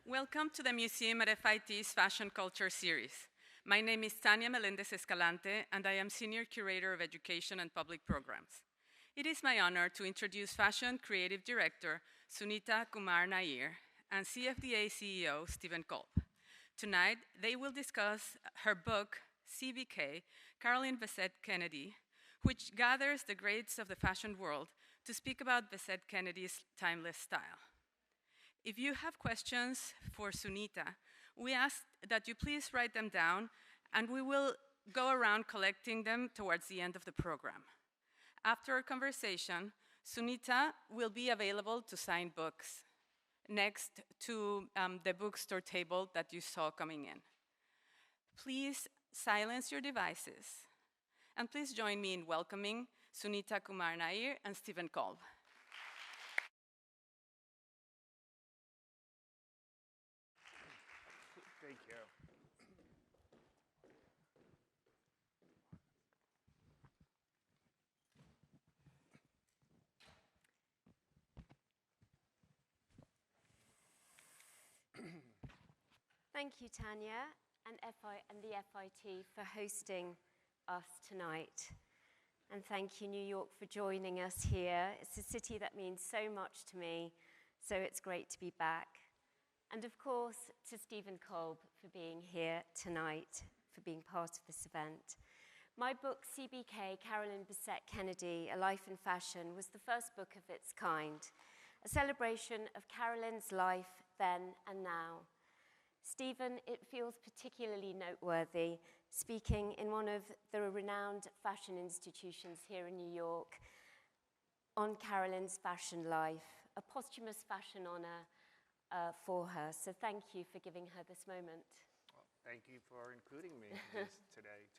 Welcome to the museum at FIT's Fashion Culture Series. My name is Tania Melendez Escalante, and I am Senior Curator of Education and Public Programs. It is my honor to introduce Fashion Creative Director Sunita Kumar Nair and CFDA CEO Stephen Kolb. Tonight, they will discuss her book, CBK, Carolyn Bessette Kennedy, which gathers the greats of the fashion world to speak about Bessette Kennedy's timeless style. If you have questions for Sunita, we ask that you please write them down, and we will go around collecting them towards the end of the program. After our conversation, Sunita will be available to sign books next to the bookstore table that you saw coming in. Please silence your devices, and please join me in welcoming Sunita Kumar Nair and Stephen Kolb. Thank you. Thank you, Tanya, and the FIT for hosting us tonight. And thank you, New York, for joining us here. It's a city that means so much to me, so it's great to be back. And of course, to Stephen Kolb for being here tonight, for being part of this event. My book, CBK, Carolyn Bessette Kennedy, A Life in Fashion, was the first book of its kind, a celebration of Carolyn's life then and now. Stephen, it feels particularly noteworthy, speaking in one of the renowned fashion institutions here in New York, on Carolyn's fashion life, a posthumous fashion honor for her. So thank you for giving her this moment. Well, thank you for including me tonight.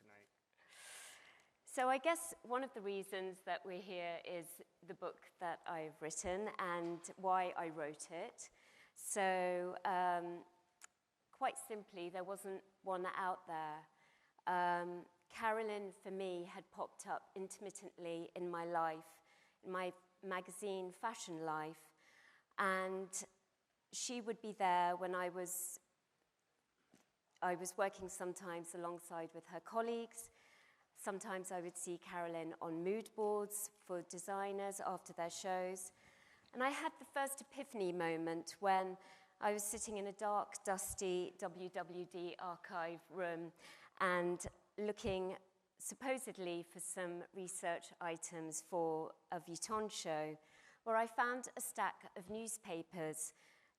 So I guess one of the reasons that we're here is the book that I've written and why I wrote it. So quite simply, there wasn't one out there. Carolyn, for me, had popped up intermittently in my life, in my magazine Fashion Life, and she would be there when I was working sometimes alongside with her colleagues. Sometimes I would see Carolyn on mood boards for designers after their shows. And I had the first epiphany moment when I was sitting in a dark, dusty WWD archive room and looking supposedly for some research items for a Vuitton show, where I found a stack of newspapers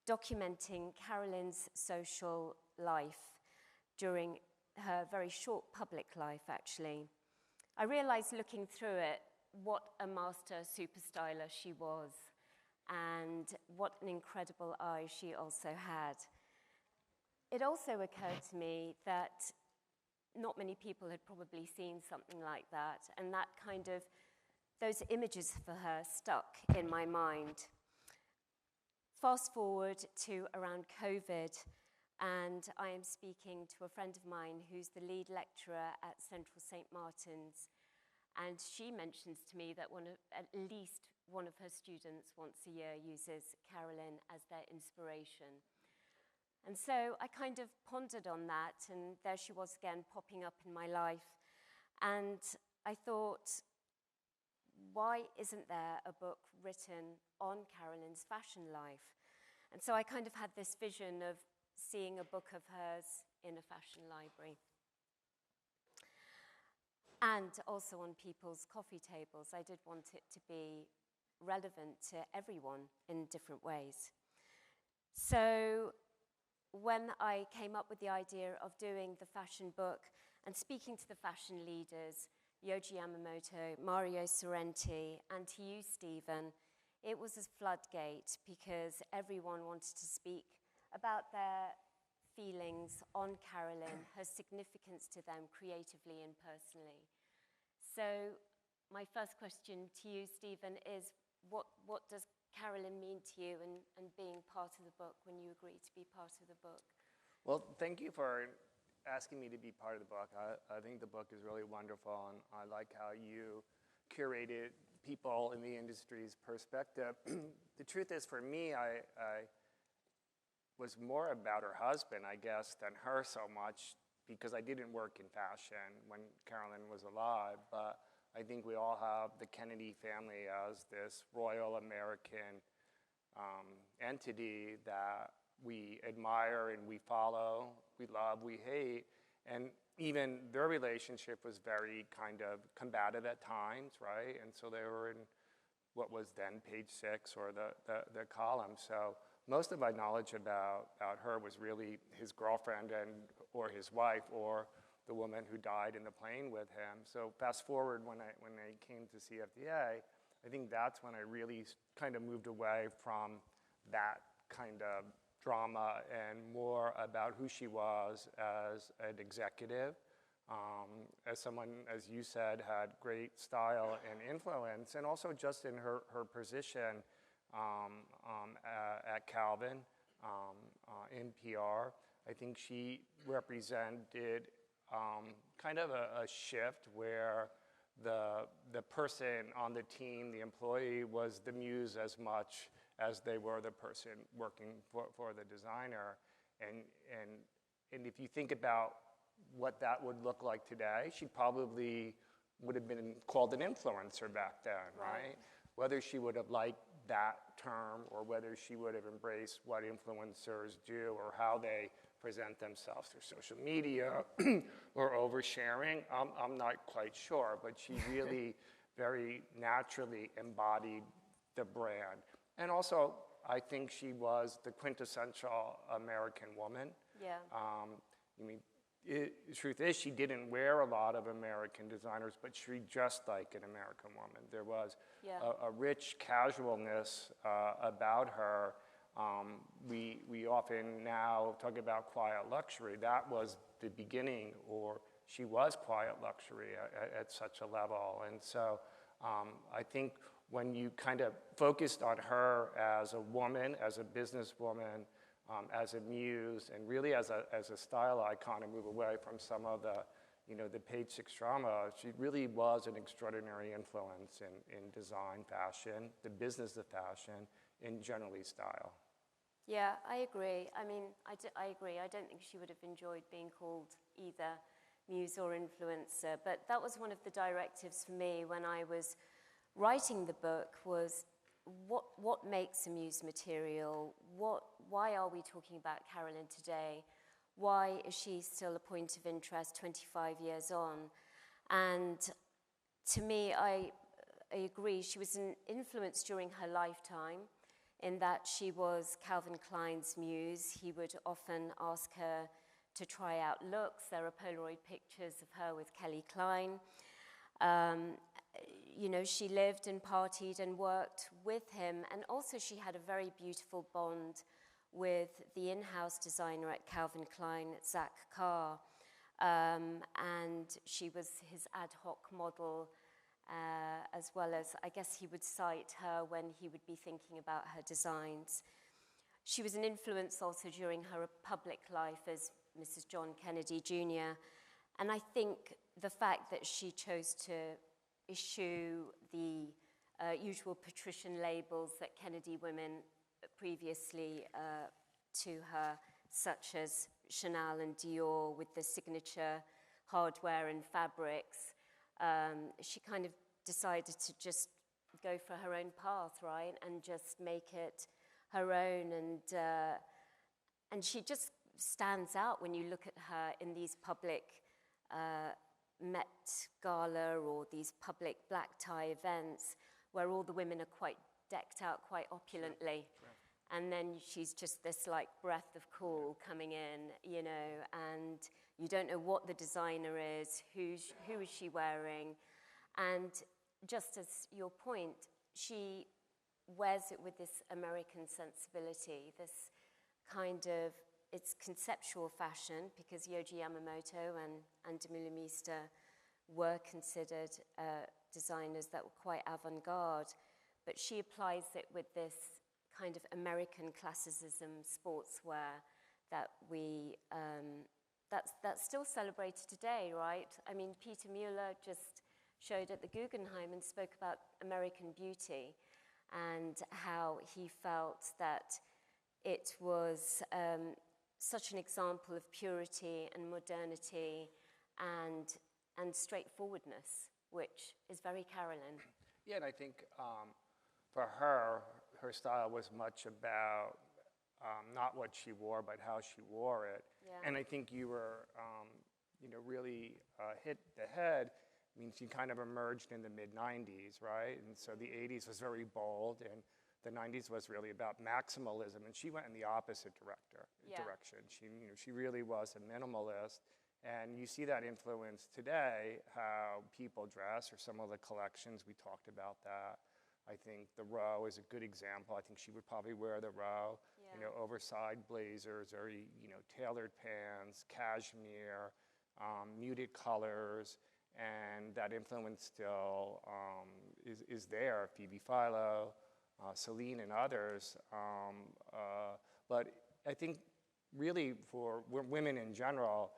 documenting Carolyn's social life during her very short public life, actually. I realized looking through it what a master superstyler she was and what an incredible eye she also had. It also occurred to me that not many people had probably seen something like that, and that kind of, those images for her stuck in my mind. Fast forward to around COVID, and I am speaking to a friend of mine who's the lead lecturer at Central St. Martin's, and she mentions to me that at least one of her students once a year uses Carolyn as their inspiration. And so I kind of pondered on that, and there she was again popping up in my life. And I thought, why isn't there a book written on Carolyn's fashion life? And so I kind of had this vision of seeing a book of hers in a fashion library. And also on people's coffee tables. I did want it to be relevant to everyone in different ways. So when I came up with the idea of doing the fashion book and speaking to the fashion leaders, Yohji Yamamoto, Mario Sorrenti, and to you, Stephen, it was a floodgate because everyone wanted to speak about their feelings on Carolyn, her significance to them creatively and personally. So my first question to you, Stephen, is what does Carolyn mean to you and being part of the book when you agreed to be part of the book? Well, thank you for asking me to be part of the book. I think the book is really wonderful, and I like how you curated people in the industry's perspective. The truth is, for me, was more about her husband, I guess, than her so much, because I didn't work in fashion when Carolyn was alive, but I think we all have the Kennedy family as this royal American entity that we admire and we follow, we love, we hate, and even their relationship was very kind of combative at times, right? And so they were in what was then page 6 or the column. So most of my knowledge about her was really his girlfriend or his wife or the woman who died in the plane with him. So fast forward when I came to CFDA, I think that's when I really kind of moved away from that kind of drama and more about who she was as an executive, as someone, as you said, had great style and influence, and also just in her position at Calvin in PR. I think she represented kind of a shift where the person on the team, the employee, was the muse as much as they were the person working for the designer. And if you think about what that would look like today, she probably would have been called an influencer back then, right? Whether she would have liked that term or whether she would have embraced what influencers do or how they present themselves through social media or oversharing, I'm not quite sure, but she really very naturally embodied the brand. And also, I think she was the quintessential American woman. Yeah. I mean, the truth is, she didn't wear a lot of American designers, but she dressed like an American woman. There was a rich casualness about her. We often now talk about quiet luxury. That was the beginning, or she was quiet luxury at such a level. And so I think when you kind of focused on her as a woman, as a businesswoman, as a muse, and really as a style icon, and move away from some of the page 6 drama, she really was an extraordinary influence in design, fashion, the business of fashion, and generally style. Yeah, I agree. I mean, I agree. I don't think she would have enjoyed being called either muse or influencer, but that was one of the directives for me when I was writing the book, was what makes a muse material? Why are we talking about Carolyn today? Why is she still a point of interest 25 years on? And to me, I agree, she was an influence during her lifetime in that she was Calvin Klein's muse. He would often ask her to try out looks. There are Polaroid pictures of her with Kelly Klein. You know, she lived and partied and worked with him, and also she had a very beautiful bond with the in-house designer at Calvin Klein, Zach Carr, and she was his ad hoc model, as well as, I guess he would cite her when he would be thinking about her designs. She was an influence also during her public life as Mrs. John Kennedy Jr., and I think the fact that she chose to issue the usual patrician labels that Kennedy women previously to her, such as Chanel and Dior with the signature hardware and fabrics, she kind of decided to just go for her own path, right, and just make it her own. And she just stands out when you look at her in these public Met Gala or these public black tie events where all the women are quite decked out quite opulently. And then she's just this like breath of cool coming in, you know, and you don't know what the designer is, who is she wearing. And just as your point, she wears it with this American sensibility, this kind of, it's conceptual fashion, because Yohji Yamamoto and Demille Meester were considered designers that were quite avant-garde, but she applies it with this kind of American classicism sportswear that that's still celebrated today, right? I mean, Peter Mueller just showed at the Guggenheim and spoke about American beauty and how he felt that it was such an example of purity and modernity and straightforwardness, which is very Carolyn. Yeah, and I think for her, her style was much about not what she wore, but how she wore it. Yeah. And I think you were, really hit the head. I mean, she kind of emerged in the mid-90s, right? And so the 80s was very bold, and the 90s was really about maximalism, and she went in the opposite direction. She really was a minimalist, and you see that influence today, how people dress, or some of the collections, we talked about that. I think the row is a good example. I think she would probably wear the row, oversized blazers, very, tailored pants, cashmere, muted colors, and that influence still is there. Phoebe Philo, Celine, and others. But I think really for women in general,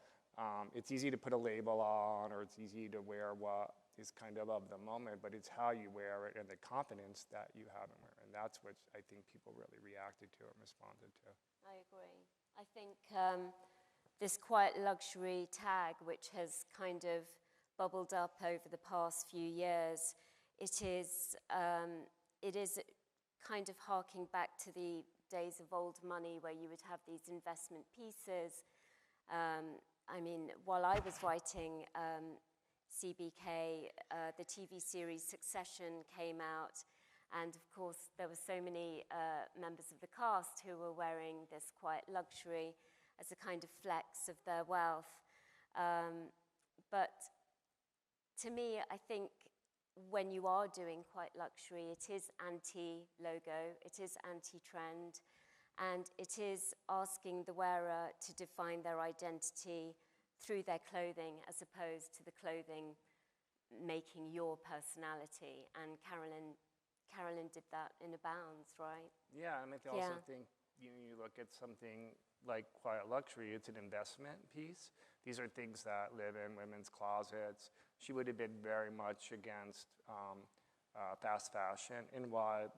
it's easy to put a label on, or it's easy to wear what is kind of the moment, but it's how you wear it and the confidence that you have in wearing. And that's what I think people really reacted to and responded to. I agree. I think this quiet luxury tag, which has kind of bubbled up over the past few years, it is kind of harking back to the days of old money, where you would have these investment pieces. I mean, while I was writing CBK, the TV series Succession came out, and of course there were so many members of the cast who were wearing this quiet luxury as a kind of flex of their wealth. But to me, I think when you are doing quiet luxury, it is anti-logo, it is anti-trend, and it is asking the wearer to define their identity through their clothing, as opposed to the clothing making your personality. And Carolyn did that in abounds, right? Yeah, and I also think you look at something like quiet luxury, it's an investment piece. These are things that live in women's closets. She would have been very much against fast fashion, and while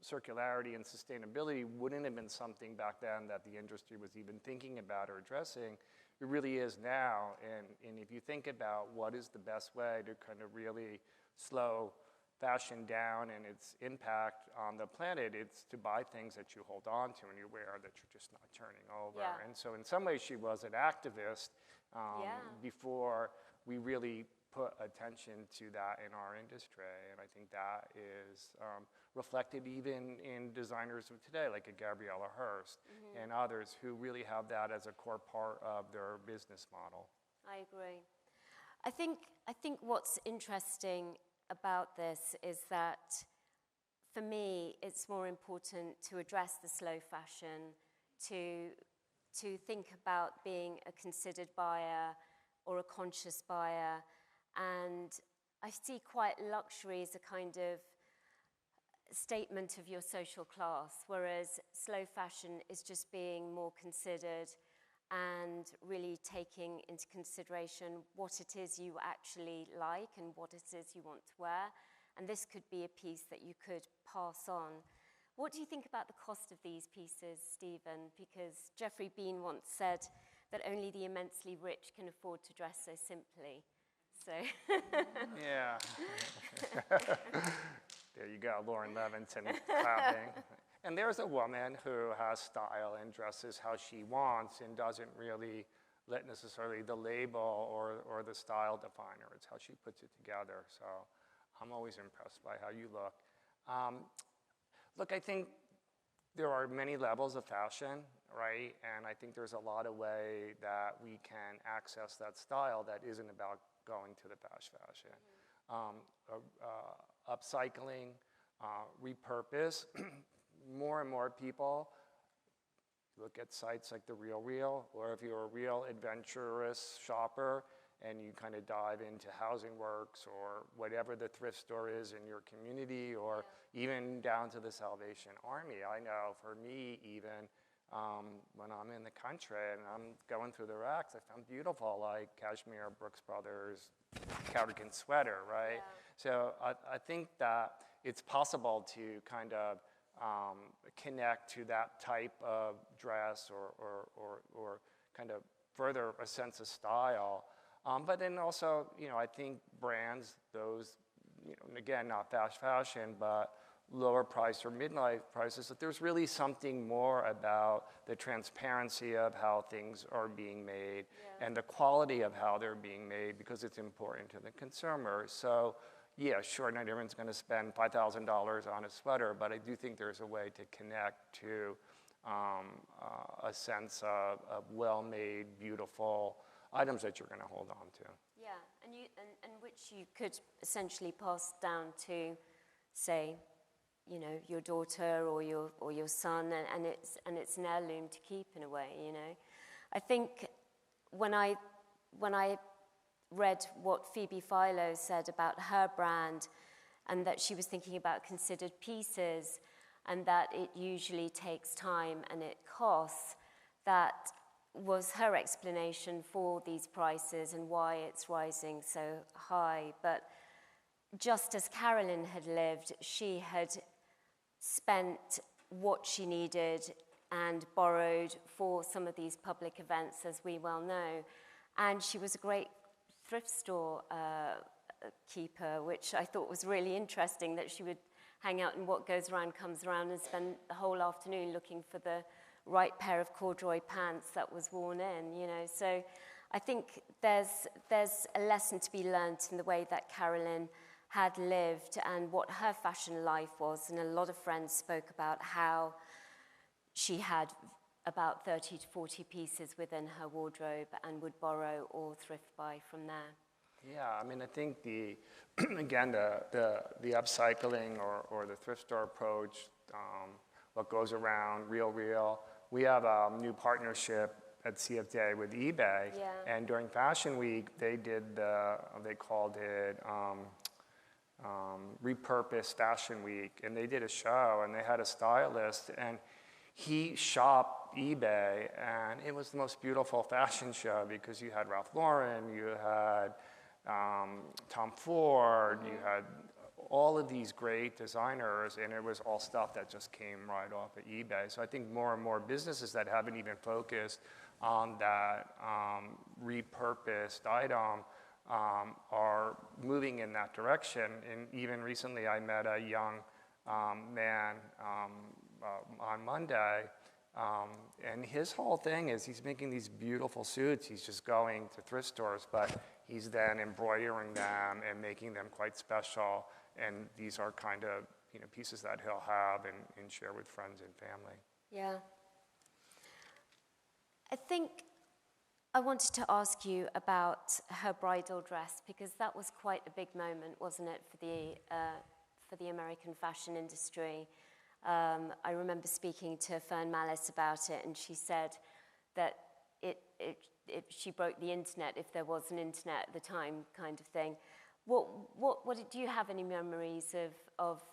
circularity and sustainability wouldn't have been something back then that the industry was even thinking about or addressing, it really is now. And if you think about what is the best way to kind of really slow fashion down and its impact on the planet, it's to buy things that you hold on to and you wear, that you're just not turning over. Yeah. And so in some ways she was an activist before we really put attention to that in our industry. And I think that is reflected even in designers of today, like a Gabriella Hearst and others, who really have that as a core part of their business model. I agree. I think what's interesting about this is that, for me, it's more important to address the slow fashion, to think about being a considered buyer or a conscious buyer. And I see quiet luxury as a kind of statement of your social class, whereas slow fashion is just being more considered and really taking into consideration what it is you actually like and what it is you want to wear. And this could be a piece that you could pass on. What do you think about the cost of these pieces, Stephen? Because Geoffrey Bean once said that only the immensely rich can afford to dress so simply. So yeah. There you go, Lauren Levinson clapping. And there's a woman who has style and dresses how she wants and doesn't really let necessarily the label or the style define her. It's how she puts it together. So I'm always impressed by how you look. Look, I think there are many levels of fashion, right? And I think there's a lot of way that we can access that style that isn't about going to the fast fashion. Upcycling, repurpose. More and more people look at sites like The Real, or if you're a real adventurous shopper and you kind of dive into Housing Works or whatever the thrift store is in your community, or even down to the Salvation Army. I know for me, even when I'm in the country and I'm going through the racks, I found beautiful, like cashmere, Brooks Brothers, cardigan sweater, right? Yeah. So I think that it's possible to kind of connect to that type of dress or kind of further a sense of style. But then also, I think brands, those, and again, not fast fashion, but lower price or midlife prices, that there's really something more about the transparency of how things are being made and the quality of how they're being made, because it's important to the consumer. So yeah, sure, not everyone's going to spend $5,000 on a sweater, but I do think there's a way to connect to a sense of well-made, beautiful items that you're going to hold on to. Yeah, and which you could essentially pass down to, say, your daughter or your son, and it's an heirloom to keep in a way. I think when I read what Phoebe Philo said about her brand, and that she was thinking about considered pieces, and that it usually takes time and it costs, that was her explanation for these prices and why it's rising so high. But just as Carolyn had lived, she had spent what she needed and borrowed for some of these public events, as we well know. And she was a great thrift store keeper, which I thought was really interesting, that she would hang out in What Goes Around Comes Around and spend the whole afternoon looking for the right pair of corduroy pants that was worn in, So I think there's a lesson to be learnt in the way that Carolyn had lived and what her fashion life was. And a lot of friends spoke about how she had about 30 to 40 pieces within her wardrobe and would borrow or thrift buy from there. Yeah, I mean, I think again, the upcycling or the thrift store approach, what goes around, real. We have a new partnership at CFDA with eBay, and during Fashion Week, they called it Repurposed Fashion Week, and they did a show, and they had a stylist, and he shopped eBay, and it was the most beautiful fashion show, because you had Ralph Lauren, you had Tom Ford, you had all of these great designers, and it was all stuff that just came right off of eBay. So I think more and more businesses that haven't even focused on that repurposed item are moving in that direction. And even recently I met a young man on Monday, and his whole thing is he's making these beautiful suits. He's just going to thrift stores, but he's then embroidering them and making them quite special. And these are kind of pieces that he'll have and share with friends and family. Yeah. I think I wanted to ask you about her bridal dress, because that was quite a big moment, wasn't it, for the American fashion industry? I remember speaking to Fern Malice about it, and she said that she broke the internet, if there was an internet at the time, kind of thing. What do you have any memories of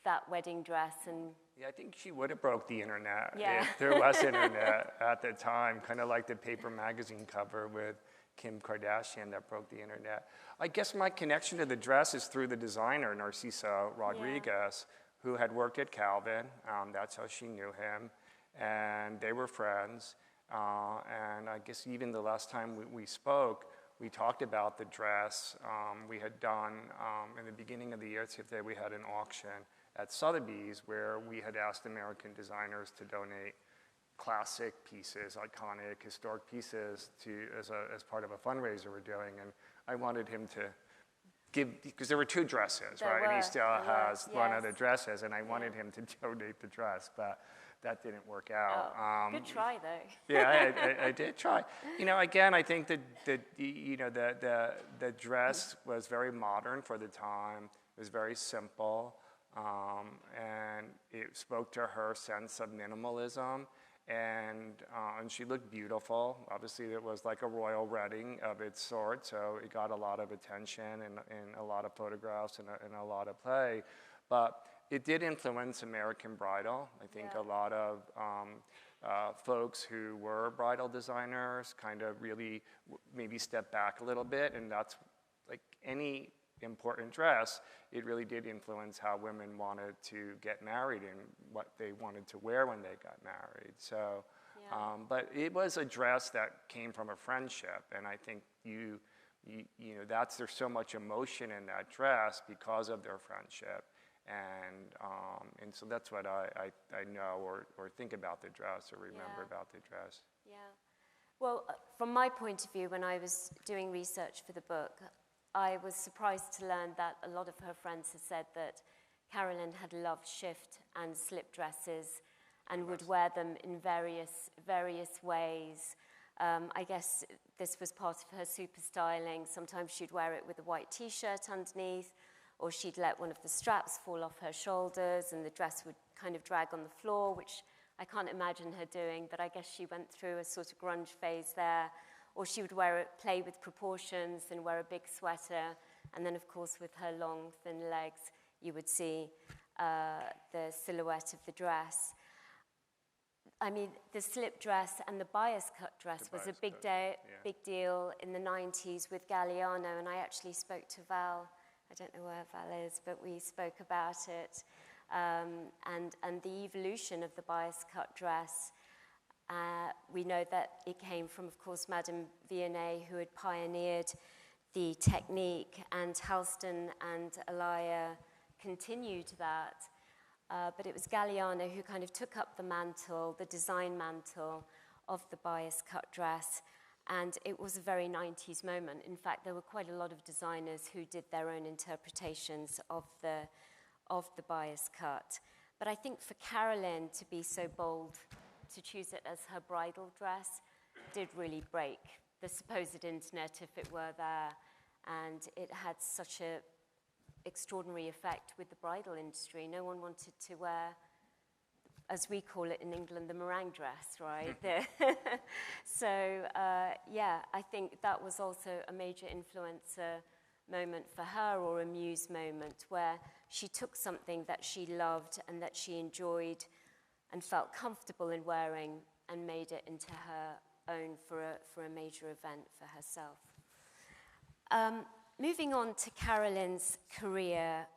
that wedding dress? And yeah, I think she would have broke the internet if there was internet at the time, kind of like the paper magazine cover with Kim Kardashian that broke the internet. I guess my connection to the dress is through the designer, Narciso Rodriguez, who had worked at Calvin. That's how she knew him, and they were friends. And I guess even the last time we spoke, we talked about the dress. We had done, in the beginning of the year at CFDA, we had an auction at Sotheby's where we had asked American designers to donate classic pieces, iconic, historic pieces as part of a fundraiser we're doing. And I wanted him to give, because there were two dresses, right? And he still has one of the dresses, and I wanted him to donate the dress, but that didn't work out. Good try, though. Yeah, I did try. Again, I think that the dress was very modern for the time. It was very simple, and it spoke to her sense of minimalism. And she looked beautiful. Obviously, it was like a royal wedding of its sort, so it got a lot of attention and a lot of photographs and a lot of play. But it did influence American Bridal. I think a lot of folks who were bridal designers kind of really maybe stepped back a little bit, and that's like any important dress, it really did influence how women wanted to get married and what they wanted to wear when they got married. So, but it was a dress that came from a friendship, and I think you know, there's so much emotion in that dress because of their friendship, and so that's what I know or think about the dress or remember about the dress. Yeah. Well, from my point of view, when I was doing research for the book, I was surprised to learn that a lot of her friends had said that Carolyn had loved shift and slip dresses and would wear them in various ways. I guess this was part of her super styling. Sometimes she'd wear it with a white t-shirt underneath, or she'd let one of the straps fall off her shoulders and the dress would kind of drag on the floor, which I can't imagine her doing, but I guess she went through a sort of grunge phase there. Or she would play with proportions and wear a big sweater. And then, of course, with her long, thin legs, you would see the silhouette of the dress. I mean, the slip dress and the bias cut dress was a big deal in the 90s with Galliano. And I actually spoke to Val. I don't know where Val is, but we spoke about it. And the evolution of the bias cut dress. We know that it came from, of course, Madame Vianney, who had pioneered the technique, and Halston and Alaya continued that. But it was Galliano who kind of took up the mantle, the design mantle of the bias cut dress, and it was a very 90s moment. In fact, there were quite a lot of designers who did their own interpretations of the bias cut. But I think for Carolyn to be so bold to choose it as her bridal dress did really break the supposed internet, if it were there, and it had such an extraordinary effect with the bridal industry. No one wanted to wear, as we call it in England, the meringue dress, right? So, I think that was also a major influencer moment for her, or a muse moment, where she took something that she loved and that she enjoyed and felt comfortable in wearing and made it into her own for a major event for herself. Moving on to Carolyn's career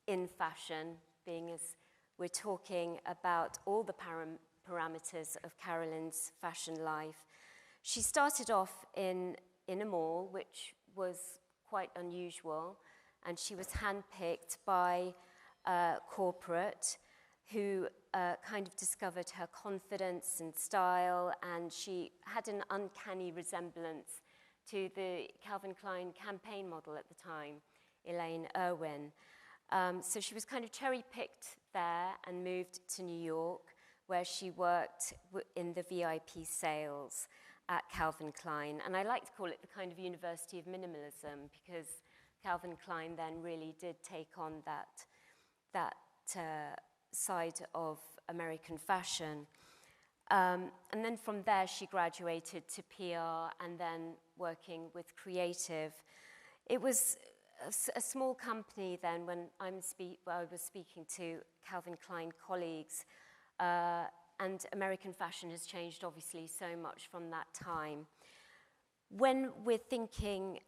in fashion, being as we're talking about all the parameters of Carolyn's fashion life. She started off in a mall, which was quite unusual, and she was handpicked by corporate who kind of discovered her confidence and style, and she had an uncanny resemblance to the Calvin Klein campaign model at the time, Elaine Irwin. So she was kind of cherry-picked there and moved to New York, where she worked in the VIP sales at Calvin Klein. And I like to call it the kind of University of Minimalism, because Calvin Klein then really did take on that side of American fashion. And then from there, she graduated to PR and then working with creative. It was a small company then when I was speaking to Calvin Klein colleagues, and American fashion has changed obviously so much from that time. When we're thinking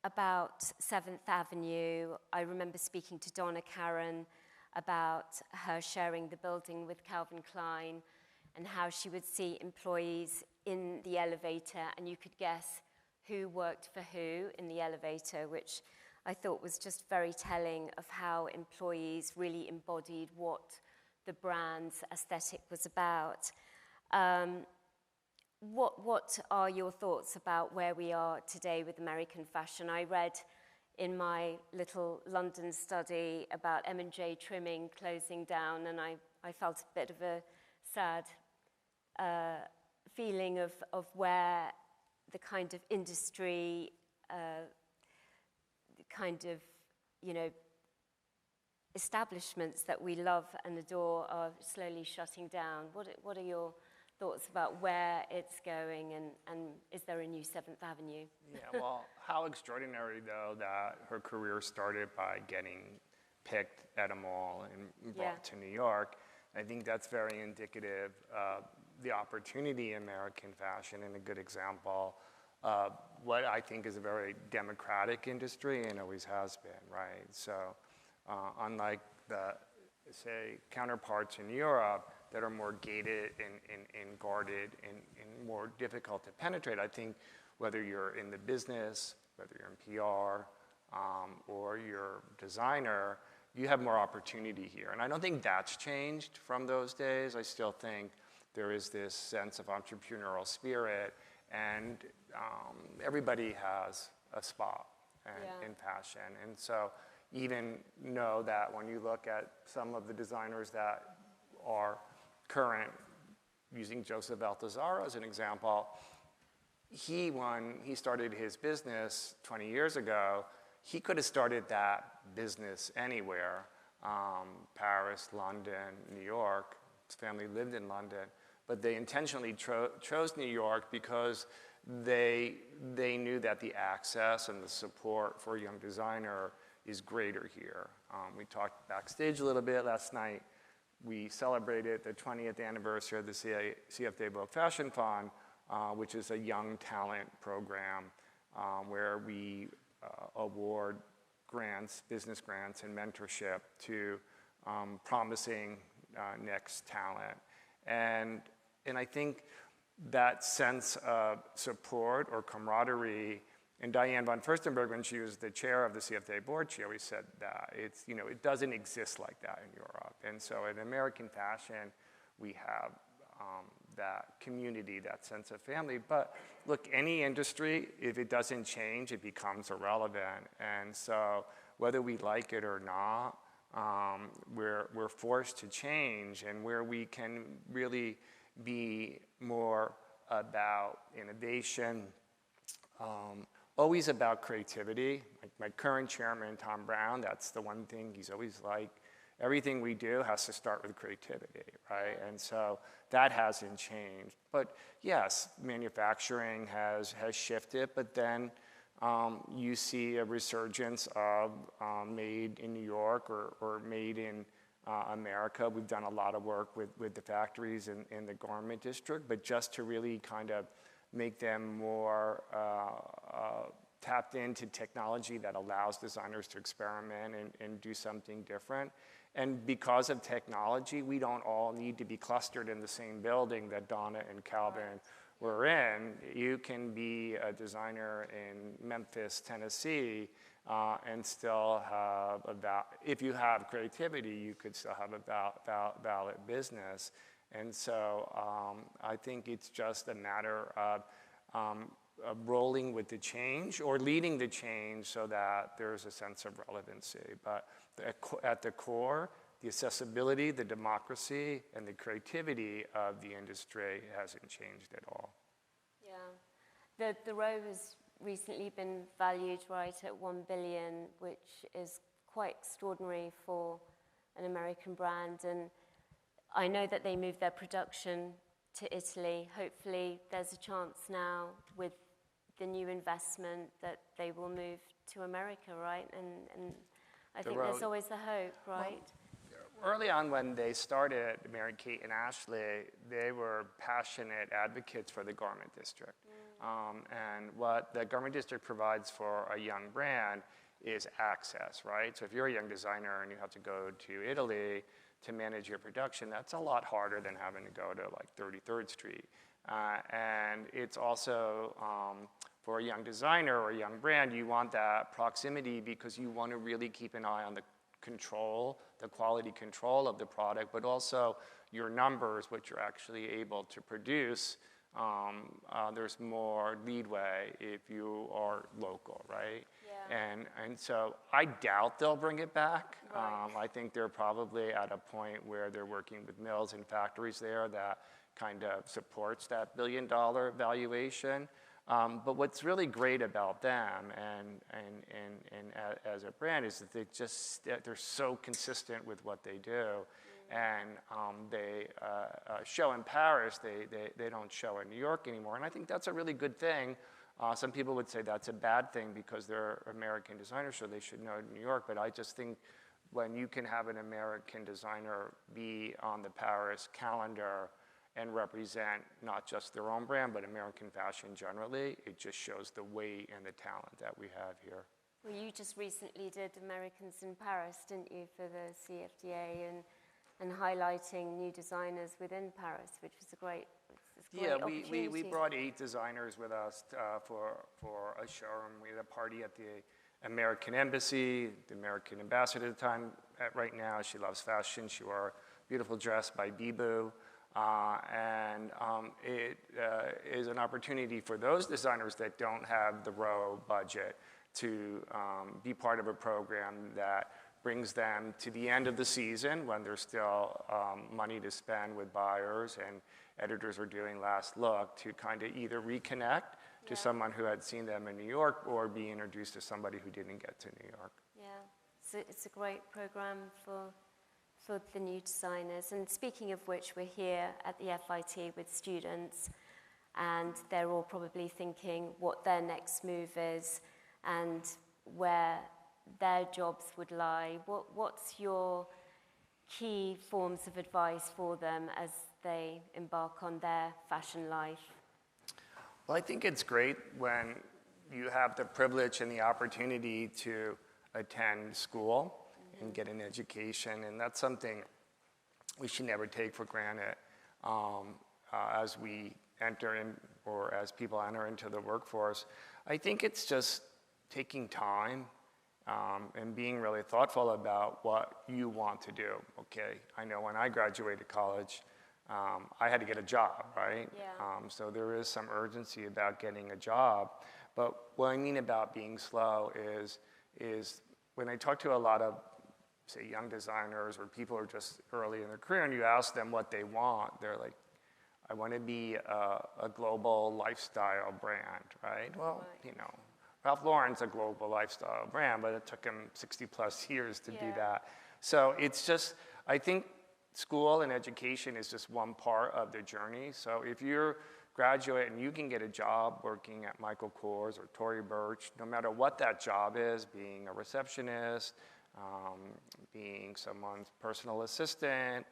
about 7th Avenue, I remember speaking to Donna Karan about her sharing the building with Calvin Klein and how she would see employees in the elevator and you could guess who worked for who in the elevator, which I thought was just very telling of how employees really embodied what the brand's aesthetic was about. What are your thoughts about where we are today with American fashion? I read in my little London study about M&J trimming closing down, and I felt a bit of a sad feeling of where the kind of industry, establishments that we love and adore are slowly shutting down. What are your thoughts about where it's going, and is there a new 7th Avenue? Yeah, well, how extraordinary, though, that her career started by getting picked at a mall and brought to New York. I think that's very indicative of the opportunity in American fashion and a good example what I think is a very democratic industry and always has been, right? So unlike the, say, counterparts in Europe that are more gated and guarded and more difficult to penetrate, I think whether you're in the business, whether you're in PR, or you're a designer, you have more opportunity here. And I don't think that's changed from those days. I still think there is this sense of entrepreneurial spirit, and everybody has a spot in fashion. And so even know that when you look at some of the designers that are current, using Joseph Altazaro as an example, when he started his business 20 years ago, he could have started that business anywhere, Paris, London, New York. His family lived in London, but they intentionally chose New York because they knew that the access and the support for a young designer is greater here. We talked backstage a little bit last night. We celebrated the 20th anniversary of the CFDA Book Fashion Fund, which is a young talent program where we award grants, business grants, and mentorship to promising next talent. And I think that sense of support or camaraderie, and Diane von Furstenberg, when she was the chair of the CFDA board, she always said that it doesn't exist like that in Europe. And so in American fashion, we have that community, that sense of family. But look, any industry, if it doesn't change, it becomes irrelevant. And so whether we like it or not, we're forced to change, and where we can really be more about innovation, always about creativity. Like my current chairman, Tom Brown, that's the one thing he's always like, everything we do has to start with creativity, right? And so that hasn't changed. But yes, manufacturing has shifted, but then you see a resurgence of made in New York or made in America. We've done a lot of work with the factories in the garment district, but just to really kind of make them more tapped into technology that allows designers to experiment and do something different. And because of technology, we don't all need to be clustered in the same building that Donna and Calvin were in. You can be a designer in Memphis, Tennessee, and still have if you have creativity, you could still have a valid business. And so I think it's just a matter of rolling with the change or leading the change so that there's a sense of relevancy. But at the core, the accessibility, the democracy, and the creativity of the industry hasn't changed at all. Yeah. The row has recently been valued right at $1 billion, which is quite extraordinary for an American brand. And I know that they moved their production to Italy. Hopefully there's a chance now with the new investment that they will move to America, right? And I think there's always the hope, right? Well, early on when they started, Mary Kate and Ashley, they were passionate advocates for the garment district. And what the garment district provides for a young brand is access, right? So if you're a young designer and you have to go to Italy to manage your production, that's a lot harder than having to go to like 33rd Street. And it's also, for a young designer or a young brand, you want that proximity because you want to really keep an eye on the control, the quality control of the product, but also your numbers, what you're actually able to produce. There's more leadway if you are local, right? Yeah. And so I doubt they'll bring it back. Right. I think they're probably at a point where they're working with mills and factories there that kind of supports that $1 billion valuation. But what's really great about them and as a brand is that they're so consistent with what they do. And they show in Paris, they don't show in New York anymore. And I think that's a really good thing. Some people would say that's a bad thing because they're American designers, so they should know New York. But I just think when you can have an American designer be on the Paris calendar and represent not just their own brand, but American fashion generally. It just shows the weight and the talent that we have here. Well, you just recently did Americans in Paris, didn't you, for the CFDA, and highlighting new designers within Paris, which was a great opportunity. We brought 8 designers with us for a showroom. We had a party at the American Embassy. The American ambassador at the time, right now, she loves fashion. She wore a beautiful dress by Bibu. It is an opportunity for those designers that don't have the row budget to be part of a program that brings them to the end of the season when there's still money to spend with buyers and editors are doing last look, to kind of either reconnect to someone who had seen them in New York or be introduced to somebody who didn't get to New York. Yeah, so it's a great program for the new designers. And speaking of which, we're here at the FIT with students, and they're all probably thinking what their next move is and where their jobs would lie. What's your key forms of advice for them as they embark on their fashion life? Well, I think it's great when you have the privilege and the opportunity to attend school and get an education, and that's something we should never take for granted as we enter in, or as people enter into the workforce. I think it's just taking time and being really thoughtful about what you want to do. Okay, I know when I graduated college, I had to get a job, right? Yeah. So there is some urgency about getting a job. But what I mean about being slow is when I talk to a lot of, say, young designers or people who are just early in their career, and you ask them what they want, they're like, I want to be a global lifestyle brand, right? Well, you know, Ralph Lauren's a global lifestyle brand, but it took him 60 plus years to do that. So it's just, I think school and education is just one part of the journey. So if you're graduate and you can get a job working at Michael Kors or Tory Burch, no matter what that job is, being a receptionist, being someone's personal assistant,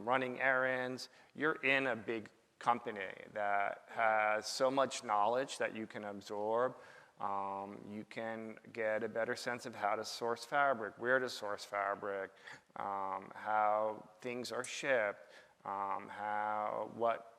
running errands, you're in a big company that has so much knowledge that you can absorb. You can get a better sense of how to source fabric, where to source fabric, how things are shipped, what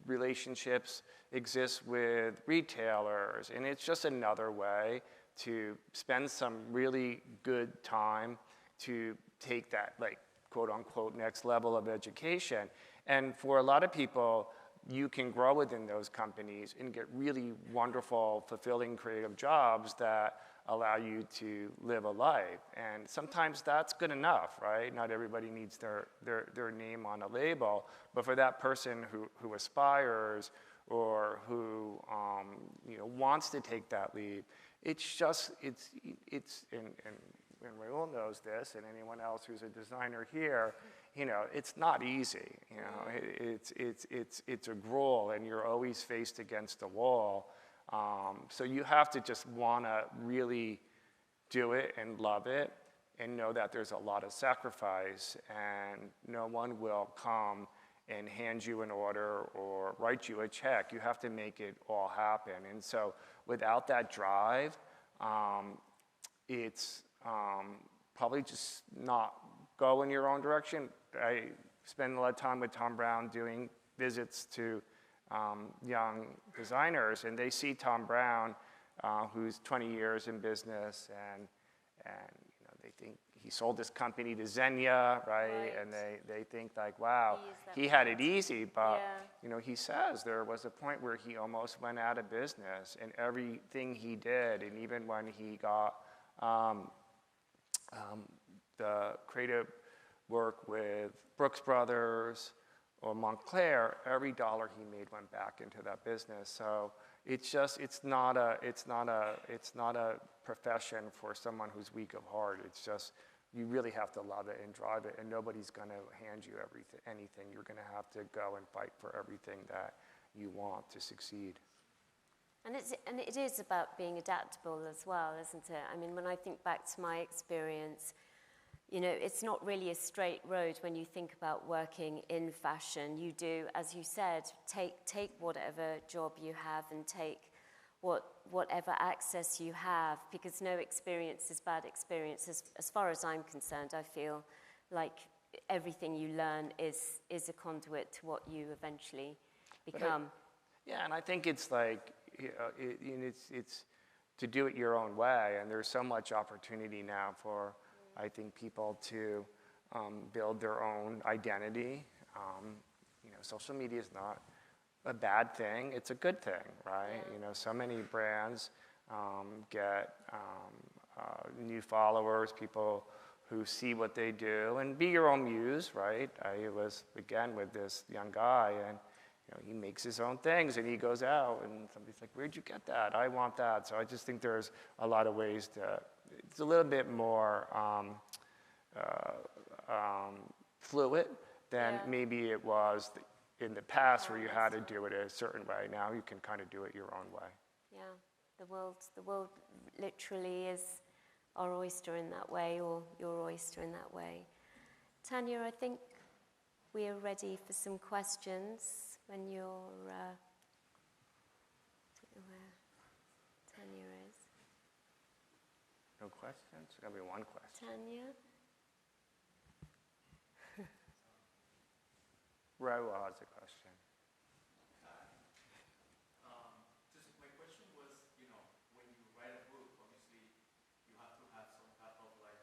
relationships exist with retailers. And it's just another way to spend some really good time to take that, like, quote unquote, next level of education. And for a lot of people, you can grow within those companies and get really wonderful, fulfilling, creative jobs that allow you to live a life. And sometimes that's good enough, right? Not everybody needs their name on a label, but for that person who aspires or who wants to take that leap, it's just, and Raul knows this, and anyone else who's a designer here, it's not easy. It's a gruel, and you're always faced against a wall. So you have to just want to really do it and love it, and know that there's a lot of sacrifice, and no one will come and hand you an order or write you a check. You have to make it all happen. And so without that drive, it's probably just not go in your own direction. I spend a lot of time with Tom Brown doing visits to young designers, and they see Tom Brown, who's 20 years in business, and they think he sold his company to Xenia, right? And they think like, wow, he had it easy, but he says there was a point where he almost went out of business, and everything he did, and even when he got the creative work with Brooks Brothers or Montclair, every dollar he made went back into that business. So it's not a profession for someone who's weak of heart. It's just, you really have to love it and drive it, and nobody's going to hand you anything. You're going to have to go and fight for everything that you want to succeed. And it is about being adaptable as well, isn't it? I mean, when I think back to my experience, you know, it's not really a straight road when you think about working in fashion. You do, as you said, take whatever job you have and take whatever access you have, because no experience is bad experience. As far as I'm concerned, I feel like everything you learn is a conduit to what you eventually become. Yeah, and I think it's like, you know, it's to do it your own way, and there's so much opportunity now for, I think, people to build their own identity. You know, social media is not a bad thing, it's a good thing, right? Yeah. You know, so many brands get new followers, people who see what they do, and be your own muse, right? I was, again, with this young guy, and you know, he makes his own things, and he goes out, and somebody's like, where'd you get that? I want that. So I just think there's a lot of ways to, it's a little bit more fluid than maybe it was in the past where you had to do it a certain way. Now you can kind of do it your own way. Yeah, the world literally is our oyster in that way, or your oyster in that way. Tanya, I think we are ready for some questions when you're, I don't know where Tanya is. No questions? There's gonna be one question. Tanya? Raul has a question. Just my question was, you know, when you write a book, obviously you have to have some type of like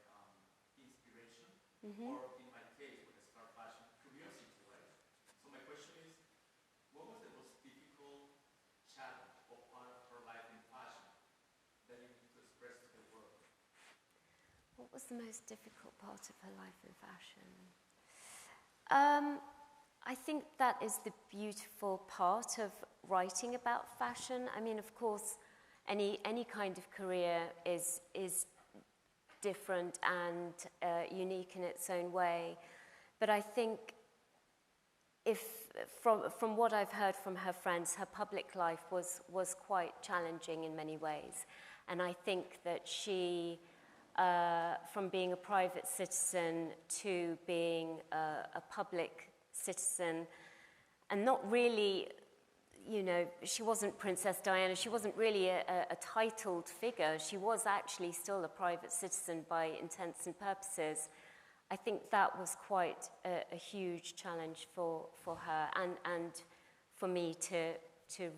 inspiration, or in my case, when I start fashion, curiosity, right? So my question is, what was the most difficult challenge or part of her life in fashion that you need to express to the world? What was the most difficult part of her life in fashion? I think that is the beautiful part of writing about fashion. I mean, of course, any kind of career is different and unique in its own way. But I think from what I've heard from her friends, her public life was quite challenging in many ways. And I think that she, from being a private citizen to being a public citizen, and not really, you know, she wasn't Princess Diana, she wasn't really a titled figure, she was actually still a private citizen by intents and purposes. I think that was quite a huge challenge for her, and for me to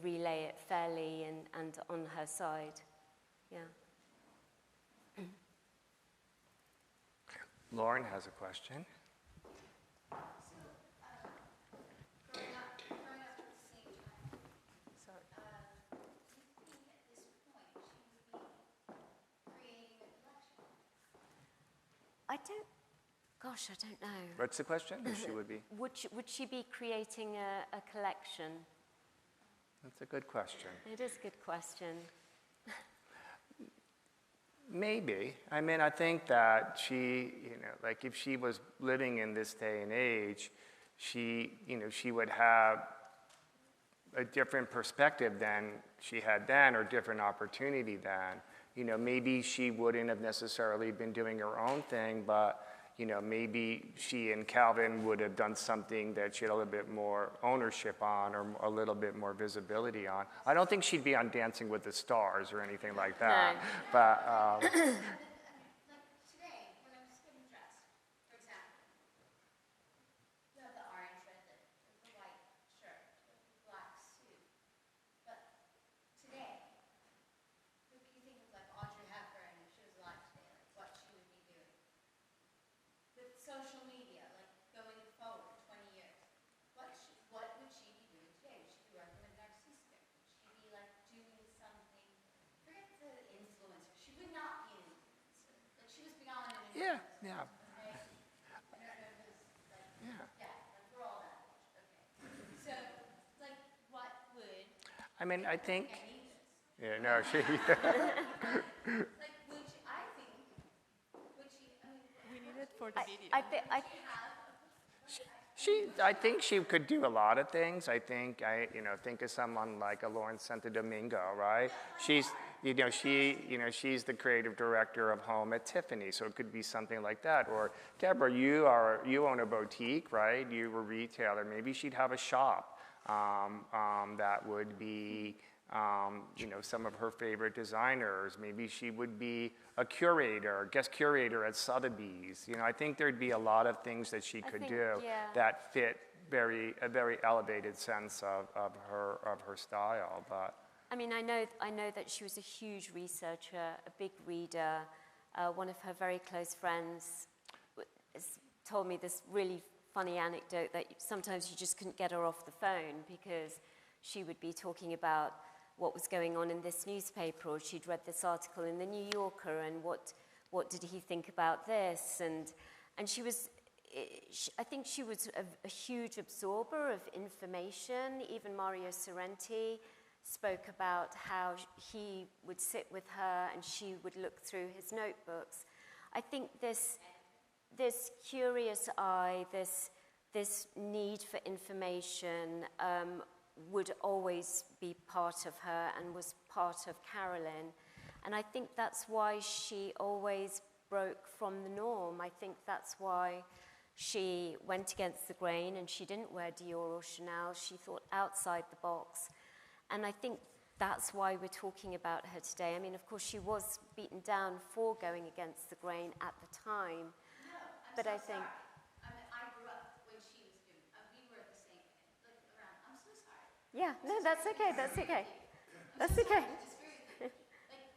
relay it fairly and on her side. Yeah. Lauren has a question. I don't know. What's the question? If she would be? Would she be creating a collection? That's a good question. It is a good question. Maybe. I mean, I think that she, you know, like if she was living in this day and age, she, you know, she would have a different perspective than she had then, or different opportunity then. You know, maybe she wouldn't have necessarily been doing her own thing, but you know, maybe she and Calvin would have done something that she had a little bit more ownership on, or a little bit more visibility on. I don't think she'd be on Dancing with the Stars or anything like that. No. But Like today, when I'm just getting dressed, for example, you have the orange red, the white shirt, the black suit. But today, who can you think of, like Audrey Hepburn, if she was alive today, like what she would be doing? With social media, like going forward 20 years, what would she be doing today? Would she be working with Narcissistic? Would she be like doing something? Forget the influencer. She would not be an influencer. Like she was beyond an influencer. yeah. Okay? I don't know who's like, Yeah. like we're all that age. Okay. So, like, what would? I mean, I think. I need this. Yeah, no, she. Like, would she? I think. Would she? I mean, We need it for the video. I think she could do a lot of things. I think, think of someone like a Lauren Santo Domingo, right? She's the creative director of Home at Tiffany, so it could be something like that. Or Deborah, you own a boutique, right? You're a retailer. Maybe she'd have a shop that would be, some of her favorite designers. Maybe she would be a curator, guest curator at Sotheby's. I think there'd be a lot of things that she could do that fit a very elevated sense of her style. But I mean, I know that she was a huge researcher, a big reader. One of her very close friends told me this really funny anecdote that sometimes you just couldn't get her off the phone because she would be talking about what was going on in this newspaper, or she'd read this article in the New Yorker, and what did he think about this? And I think she was a huge absorber of information. Even Mario Sorrenti spoke about how he would sit with her and she would look through his notebooks. I think this curious eye, this need for information would always be part of her and was part of Carolyn. And I think that's why she always broke from the norm. I think that's why she went against the grain and she didn't wear Dior or Chanel. She thought outside the box. And I think that's why we're talking about her today. I mean, of course, she was beaten down for going against the grain at the time. No, but I think... sorry. I grew up when she was doing, we were the same, around, I'm so sorry. Yeah, no, that's okay, that's okay. That's okay.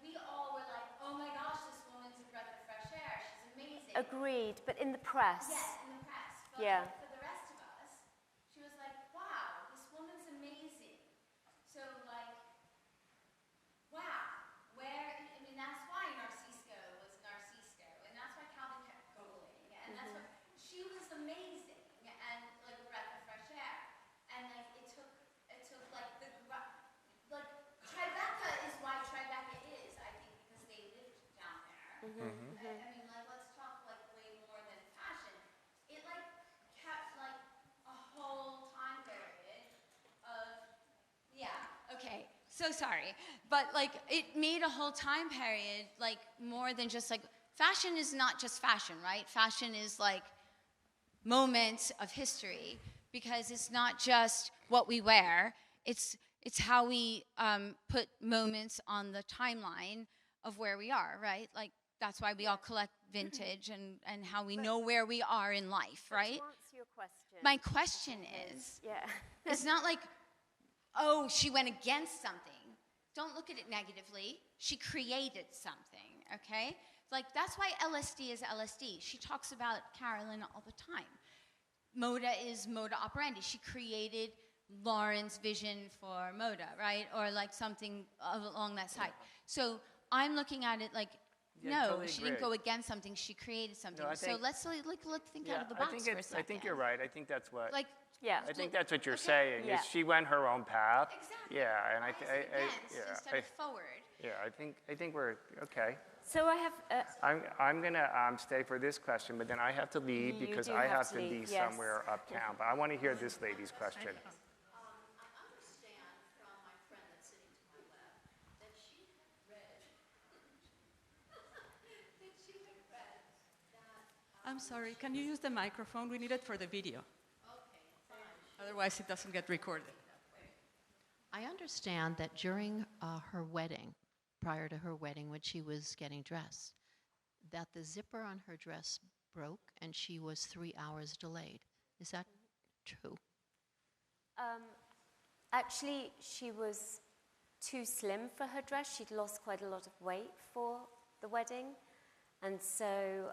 We all were like, oh my gosh, this woman's a breath of fresh air. She's amazing. Agreed, but in the press. Yes, in the press. But Yeah. for the rest of us, she was like, wow, this woman's amazing. So wow, that's why Narcisco was Narcisco, and that's why Calvin kept going, and that's what, she was amazing, and a breath of fresh air. And it took Tribeca is why Tribeca is, I think, because they lived down there. I mean, let's talk way more than fashion. It kept a whole time period of, Okay, so sorry, but it made a whole time period more than just fashion is not just fashion, right? Fashion is moments of history, because it's not just what we wear, it's how we put moments on the timeline of where we are, right? That's why we all collect vintage and how we know where we are in life, right? To answer your question. My question is, it's not oh, she went against something. Don't look at it negatively. She created something, okay? That's why LSD is LSD. She talks about Carolyn all the time. Moda is moda operandi. She created Lauren's vision for moda, right? Or something along that side. So I'm looking at it no, totally she agree. didn't go against something. She created something. No, so let's think out of the box for a second. I think you're right. I think that's what. Yeah. I think that's what you're saying. Yeah. Is she went her own path. Exactly. Yeah, and instead of forward. Yeah, I think we're okay. So I have... I'm gonna stay for this question, but then I have to leave because I have to be somewhere uptown. But I want to hear this lady's question. I understand from my friend that's sitting to my left that she had read that I'm sorry, can you use the microphone? We need it for the video. okay, fine. Otherwise, it doesn't get recorded. I understand that during her wedding, prior to her wedding, when she was getting dressed, that the zipper on her dress broke and she was 3 hours delayed. Is that true? Actually, she was too slim for her dress. She'd lost quite a lot of weight for the wedding. And so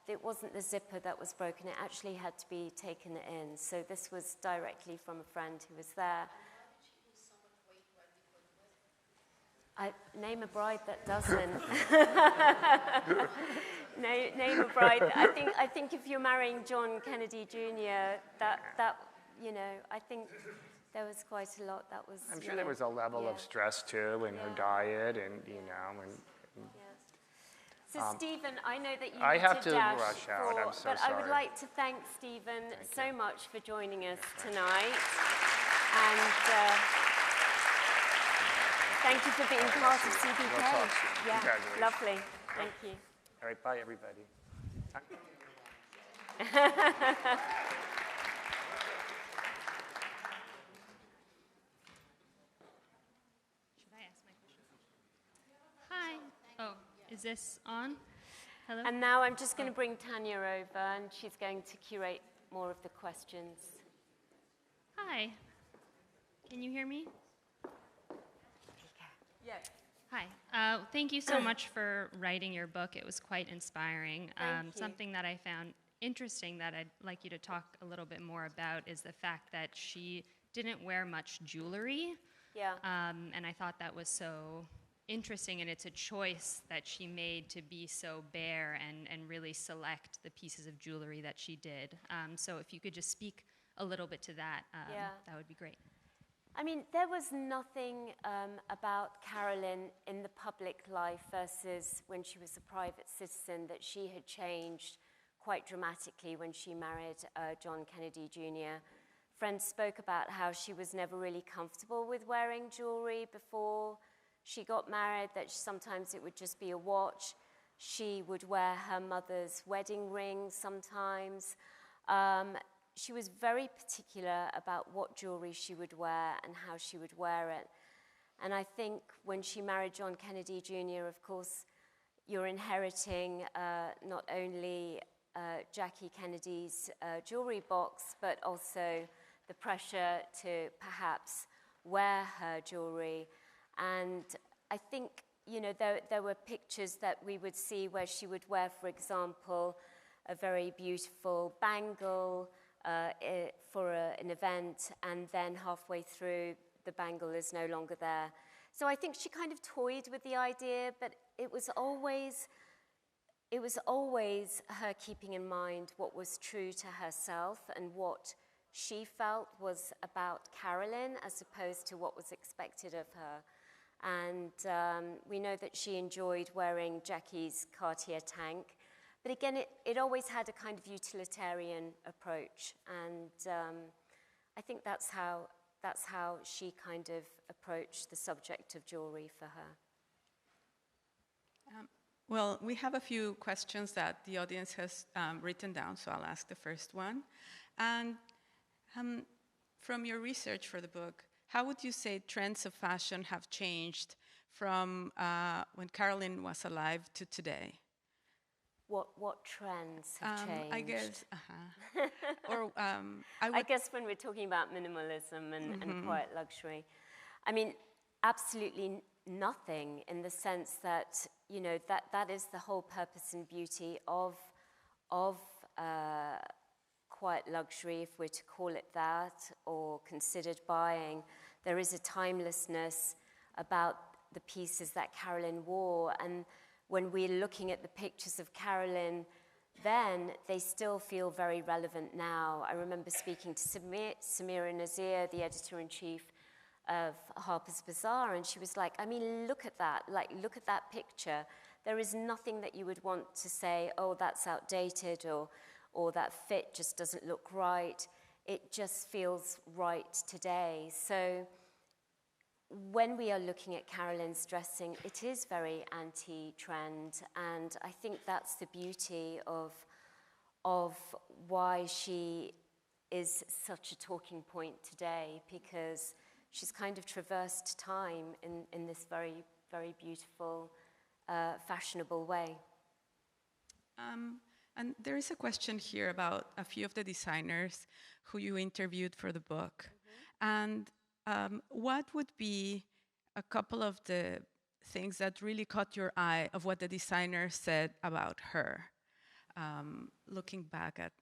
it wasn't the zipper that was broken. It actually had to be taken in. So this was directly from a friend who was there. Name a bride that doesn't. Name a bride. I think if you're marrying John Kennedy Jr., that I think there was quite a lot that was. I'm sure there was a level of stress too in her diet, and So Stephen, I know that you I need have to to dash rush out. I'm so but I would sorry. like to thank Stephen so much for joining us tonight. And thank you for being part of CBK. We'll talk soon. Yeah, Congratulations. lovely. Thank you. All right, bye, everybody. Hi. Oh, is this on? Hello? And now I'm just going to bring Tanya over, and she's going to curate more of the questions. Hi. Can you hear me? Yes. Hi. Thank you so much for writing your book. It was quite inspiring. Thank you. Something that I found interesting that I'd like you to talk a little bit more about is the fact that she didn't wear much jewelry. Yeah. And I thought that was so interesting, and it's a choice that she made to be so bare and really select the pieces of jewelry that she did. So if you could just speak a little bit to that, that would be great. I mean, there was nothing about Carolyn in the public life versus when she was a private citizen that she had changed quite dramatically when she married John Kennedy Jr. Friends spoke about how she was never really comfortable with wearing jewelry before she got married, that sometimes it would just be a watch. She would wear her mother's wedding ring sometimes. She was very particular about what jewelry she would wear and how she would wear it. And I think when she married John Kennedy Jr., of course, you're inheriting not only Jackie Kennedy's jewelry box, but also the pressure to perhaps wear her jewelry. And I think, you know, there were pictures that we would see where she would wear, for example, a very beautiful bangle for an event, and then halfway through, the bangle is no longer there. So I think she kind of toyed with the idea, but it was always her keeping in mind what was true to herself and what she felt was about Carolyn as opposed to what was expected of her. And we know that she enjoyed wearing Jackie's Cartier tank. But again, it always had a kind of utilitarian approach. And I think that's how she kind of approached the subject of jewelry for her. Well, we have a few questions that the audience has written down, so I'll ask the first one. And from your research for the book, how would you say trends of fashion have changed from when Carolyn was alive to today? What trends have changed? I guess, or I guess when we're talking about minimalism and quiet luxury, I mean, absolutely nothing, in the sense that, you know, that is the whole purpose and beauty of quiet luxury, if we're to call it that, or considered buying. There is a timelessness about the pieces that Carolyn wore, and when we're looking at the pictures of Carolyn then, they still feel very relevant now. I remember speaking to Samira Nazir, the editor-in-chief of Harper's Bazaar, and she was like, I mean, look at that, look at that picture. There is nothing that you would want to say, oh, that's outdated, or that fit just doesn't look right. It just feels right today. So when we are looking at Carolyn's dressing, it is very anti-trend, and I think that's the beauty of why she is such a talking point today, because she's kind of traversed time in this very, very beautiful, fashionable way. And there is a question here about a few of the designers who you interviewed for the book. And what would be a couple of the things that really caught your eye of what the designer said about her, looking back at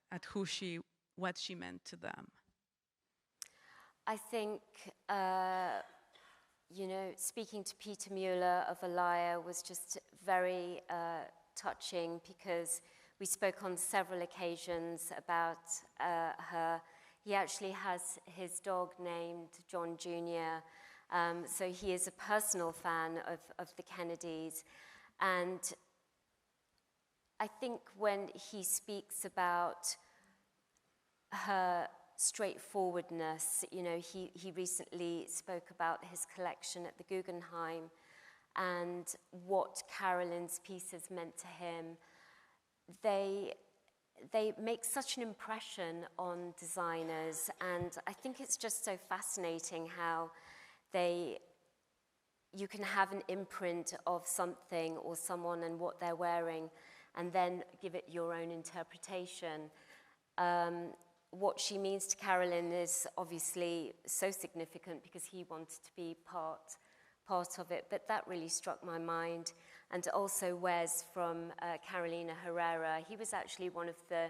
what she meant to them? I think, you know, speaking to Peter Mueller of Alaya was just very touching, because we spoke on several occasions about her. He actually has his dog named John Jr., so he is a personal fan of the Kennedys. And I think when he speaks about her straightforwardness, you know, he recently spoke about his collection at the Guggenheim and what Carolyn's pieces meant to him. They make such an impression on designers, and I think it's just so fascinating how you can have an imprint of something or someone and what they're wearing, and then give it your own interpretation. What she means to Carolyn is obviously so significant because he wanted to be part of it, but that really struck my mind. And also Wes from Carolina Herrera, he was actually one of the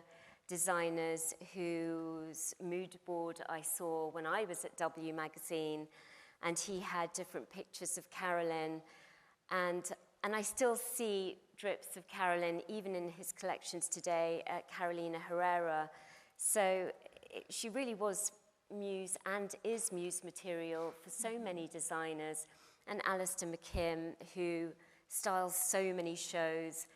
designers whose mood board I saw when I was at W Magazine, and he had different pictures of Carolyn, and I still see drips of Carolyn even in his collections today at Carolina Herrera. So she really was muse and is muse material for so many designers. And Alistair McKim, who styles so many shows,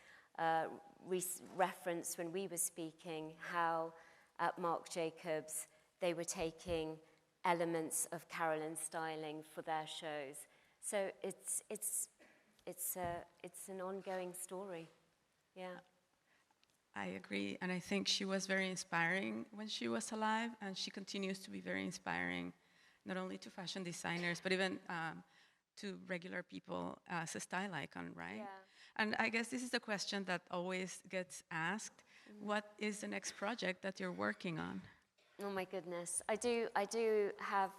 referenced when we were speaking how at Marc Jacobs they were taking elements of Carolyn's styling for their shows. So it's an ongoing story, yeah. I agree, and I think she was very inspiring when she was alive, and she continues to be very inspiring, not only to fashion designers, but even to regular people as a style icon, right? Yeah. And I guess this is the question that always gets asked. Mm-hmm. What is the next project that you're working on? Oh my goodness, I do have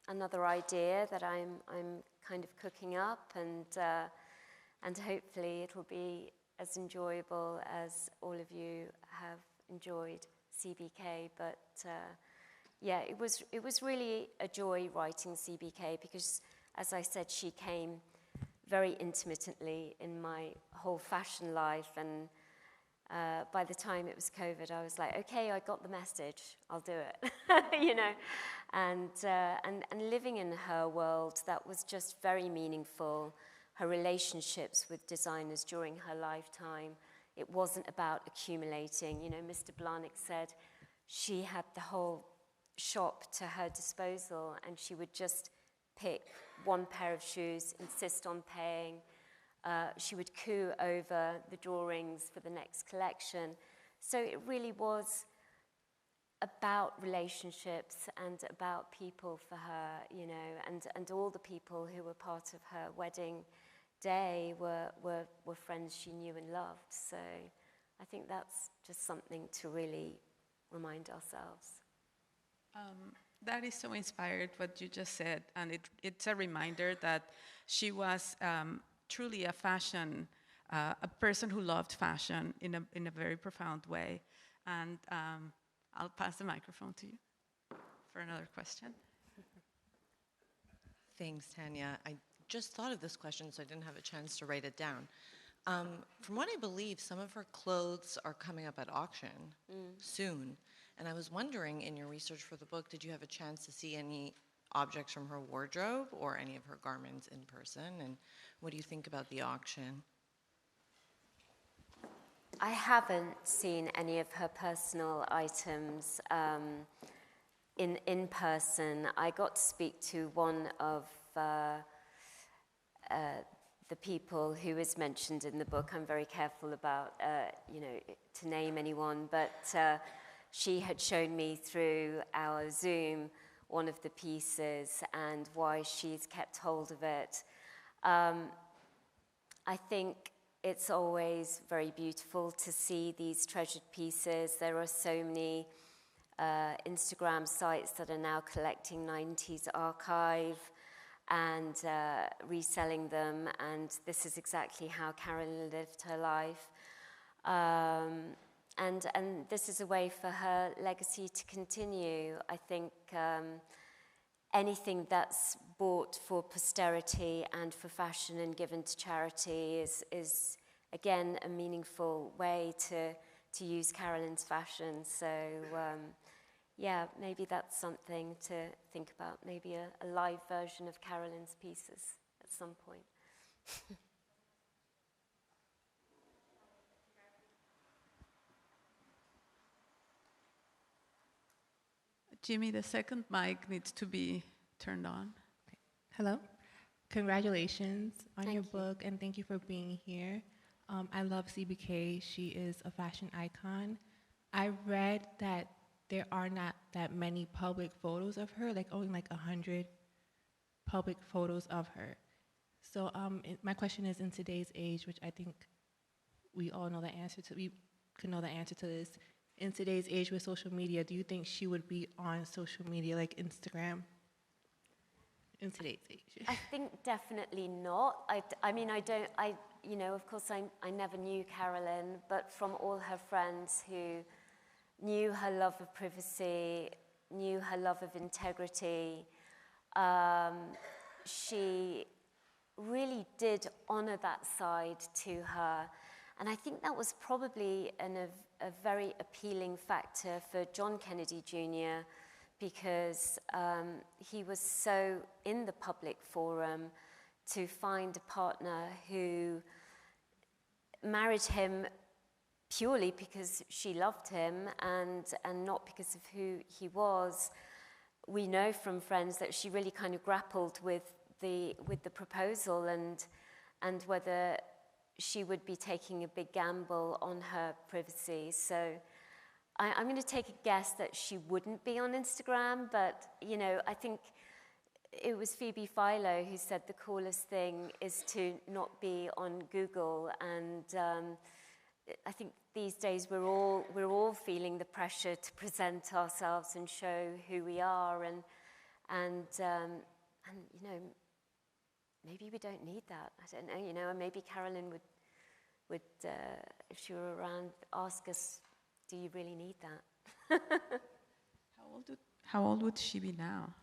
another idea that I'm kind of cooking up, and hopefully it'll be as enjoyable as all of you have enjoyed CBK. But yeah, it was really a joy writing CBK because, as I said, she came very intermittently in my whole fashion life, and by the time it was COVID, I was like, okay, I got the message, I'll do it, you know. And living in her world, that was just very meaningful. Her relationships with designers during her lifetime, it wasn't about accumulating. You know, Mr. Blahnik said she had the whole shop to her disposal, and she would just pick one pair of shoes, insist on paying. She would coo over the drawings for the next collection. So it really was about relationships and about people for her, you know, and all the people who were part of her wedding day were friends she knew and loved. So I think that's just something to really remind ourselves. That is so inspired, what you just said, and it's a reminder that she was truly a fashion, a person who loved fashion in a very profound way. And I'll pass the microphone to you for another question. Thanks, Tanya. I just thought of this question, so I didn't have a chance to write it down. From what I believe, some of her clothes are coming up at auction soon. And I was wondering, in your research for the book, did you have a chance to see any objects from her wardrobe or any of her garments in person? And what do you think about the auction? I haven't seen any of her personal items in person. I got to speak to one of the people who is mentioned in the book. I'm very careful about, you know, to name anyone, but she had shown me through our Zoom one of the pieces and why she's kept hold of it. I think it's always very beautiful to see these treasured pieces. There are so many Instagram sites that are now collecting 90s archive and reselling them, and this is exactly how Carolyn lived her life. And this is a way for her legacy to continue. I think anything that's bought for posterity and for fashion and given to charity is again, a meaningful way to use Carolyn's fashion. So, yeah, maybe that's something to think about. Maybe a live version of Carolyn's pieces at some point. Jimmy, the second mic needs to be turned on. Hello. Congratulations on Thank your you. book, and thank you for being here. I love CBK. She is a fashion icon. I read that there are not that many public photos of her, like only like 100 public photos of her. So my question is, in today's age, which I think we all know the answer to, we could know the answer to this, in today's age with social media, do you think she would be on social media like Instagram in today's age? I think definitely not. I mean, you know, of course, I never knew Carolyn, but from all her friends who knew her love of privacy, knew her love of integrity, she really did honor that side to her. And I think that was probably a very appealing factor for John Kennedy Jr., because he was so in the public forum. To find a partner who married him purely because she loved him and not because of who he was. We know from friends that she really kind of grappled with the proposal and whether she would be taking a big gamble on her privacy. So I'm going to take a guess that she wouldn't be on Instagram, but you know, I think it was Phoebe Philo who said the coolest thing is to not be on Google, and I think these days we're all feeling the pressure to present ourselves and show who we are, and you know, maybe we don't need that. I don't know, you know, and maybe Carolyn would if she were around, ask us, do you really need that? How old would she be now?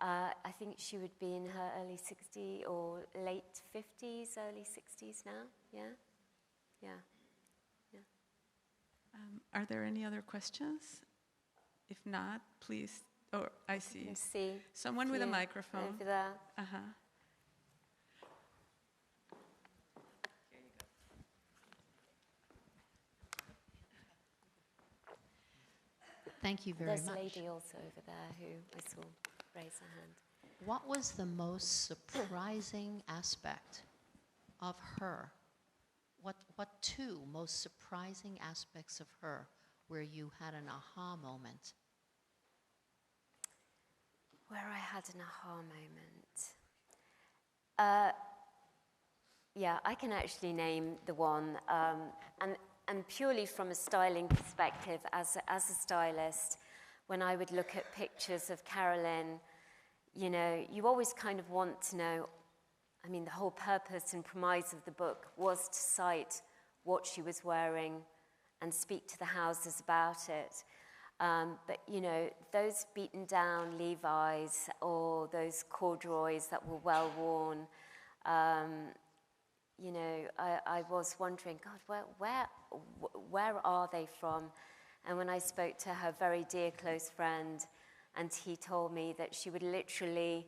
I think she would be in her early 60s or late 50s, early 60s now. Yeah. Are there any other questions? If not, please. Oh, I see. You can see Someone with a microphone. over there. Uh-huh. Thank you very There's much. a lady also over there who I saw raise her hand. What was the most surprising aspect of her? What two most surprising aspects of her where you had an aha moment? Where I had an aha moment. Yeah, I can actually name the one, and purely from a styling perspective, as a stylist, when I would look at pictures of Carolyn, you know, you always kind of want to know, I mean, the whole purpose and premise of the book was to cite what she was wearing and speak to the houses about it. But, you know, those beaten down Levi's or those corduroys that were well worn, you know, I was wondering, God, where are they from? And when I spoke to her very dear close friend, and he told me that she would literally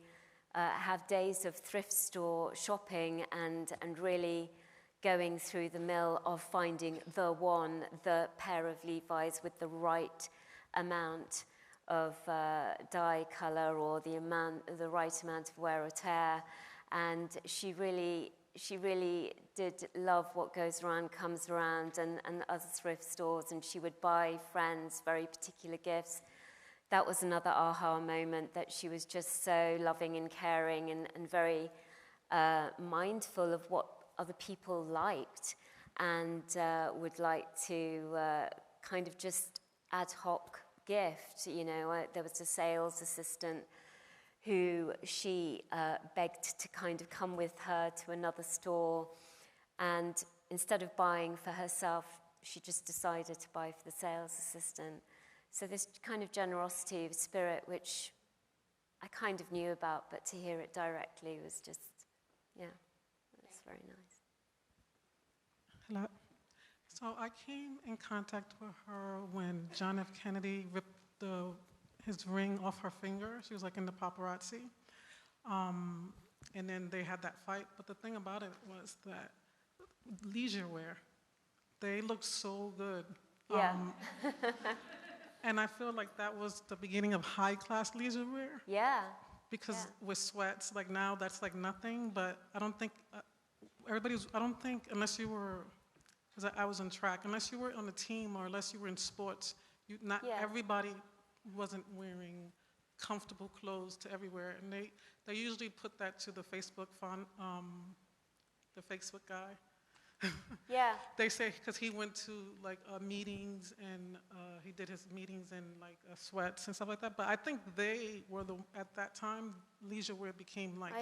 have days of thrift store shopping and really going through the mill of finding the pair of Levi's with the right amount of dye color or the right amount of wear or tear. And she really did love what goes around comes around, and other thrift stores, and she would buy friends very particular gifts. That was another aha moment, that she was just so loving and caring and very mindful of what other people liked, and would like to kind of just ad hoc gift. You know, there was a sales assistant who she begged to kind of come with her to another store, and instead of buying for herself, she just decided to buy for the sales assistant. So this kind of generosity of spirit, which I kind of knew about, but to hear it directly was just, yeah, it's very nice. Hello. So I came in contact with her when John F. Kennedy ripped his ring off her finger. She was like in the paparazzi. And then they had that fight. But the thing about it was that leisure wear, they looked so good. Yeah. And I feel like that was the beginning of high-class leisure wear. Yeah. Because with sweats, like now that's like nothing, but I don't think I don't think unless you were, because I was in track, unless you were on a team or unless you were in sports, not everybody wasn't wearing comfortable clothes to everywhere. And they usually put that to the Facebook the Facebook guy. Yeah. They say, because he went to like meetings and he did his meetings in like sweats and stuff like that. But I think they were at that time, leisure wear became like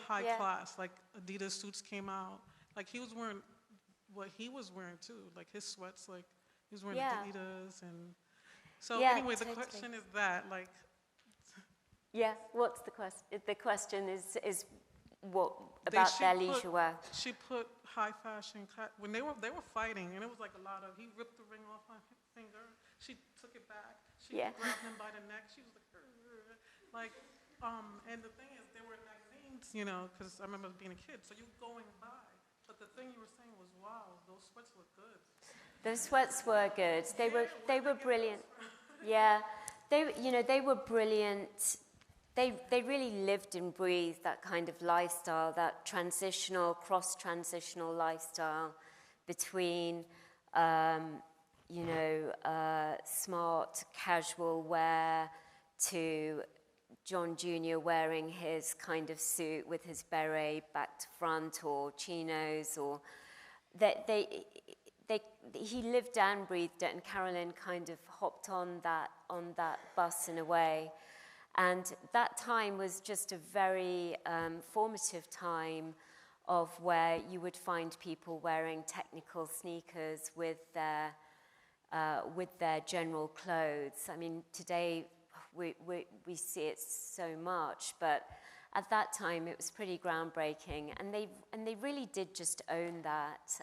high class. Like Adidas suits came out. Like he was wearing what he was wearing too. Like his sweats, like he was wearing Adidas. And so anyway, the question is that like. Yeah, what's the question? The question is what about their leisure wear? She put high fashion when they were fighting, and it was like a lot of. He ripped the ring off my finger. She took it back. She grabbed him by the neck. She was like, and the thing is, there were magazines, you know, because I remember being a kid. So you going by, but the thing you were saying was, wow, those sweats look good. Those sweats were good. They were brilliant. Yeah, they were brilliant. They really lived and breathed that kind of lifestyle, that cross-transitional lifestyle between, smart, casual wear to John Jr. wearing his kind of suit with his beret back to front or chinos, or he lived and breathed it, and Carolyn kind of hopped on that bus in a way. And that time was just a very formative time of where you would find people wearing technical sneakers with their general clothes. I mean, today we see it so much, but at that time it was pretty groundbreaking, and they really did just own that,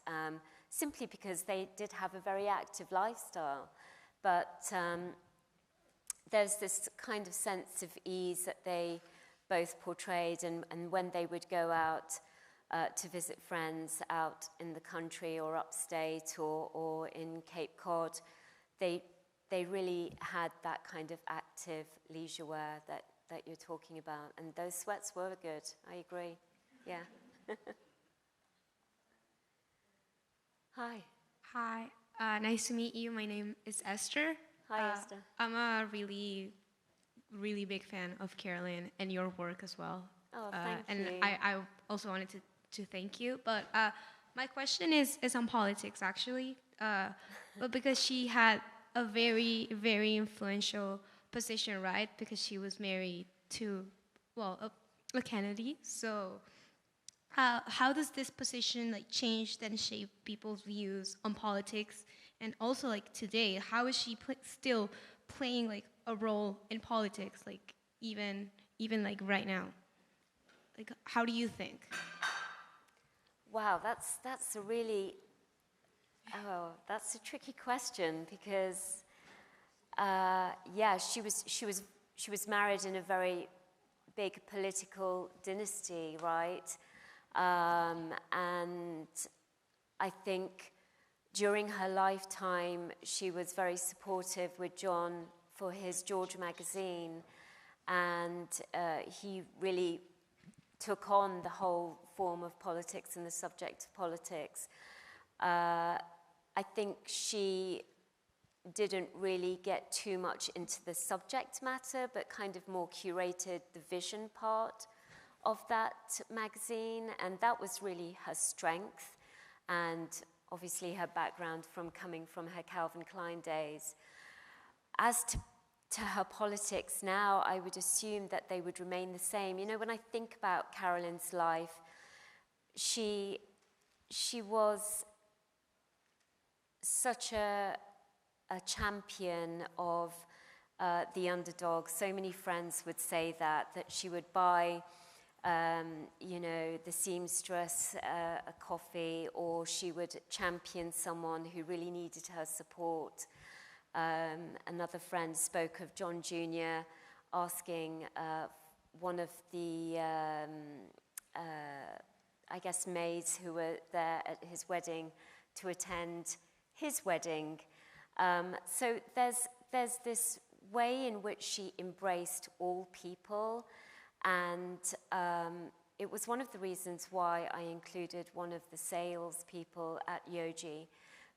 simply because they did have a very active lifestyle, but. There's this kind of sense of ease that they both portrayed, and when they would go out to visit friends out in the country or upstate or in Cape Cod, they really had that kind of active leisure wear that you're talking about. And those sweats were good, I agree, yeah. Hi. Hi, nice to meet you. My name is Esther. Hi, Esther. I'm a really, really big fan of Carolyn and your work as well. Oh, thank and you. I also wanted to thank you. But my question is on politics, actually. But because she had a very, very influential position, right? Because she was married to, a Kennedy. So how does this position change and shape people's views on politics? And also, today, how is she still playing a role in politics, even right now? How do you think? Wow, that's a really that's a tricky question, because she was married in a very big political dynasty, right? And I think. During her lifetime, she was very supportive with John for his George magazine, and he really took on the whole form of politics and the subject of politics. I think she didn't really get too much into the subject matter, but kind of more curated the vision part of that magazine, and that was really her strength, and obviously her background coming from her Calvin Klein days. As to her politics now, I would assume that they would remain the same. You know, when I think about Carolyn's life, she was such a champion of the underdog. So many friends would say that she would buy the seamstress a coffee, or she would champion someone who really needed her support. Another friend spoke of John Jr. asking one of the, maids who were there at his wedding to attend his wedding. So there's this way in which she embraced all people, and it was one of the reasons why I included one of the sales people at Yoji,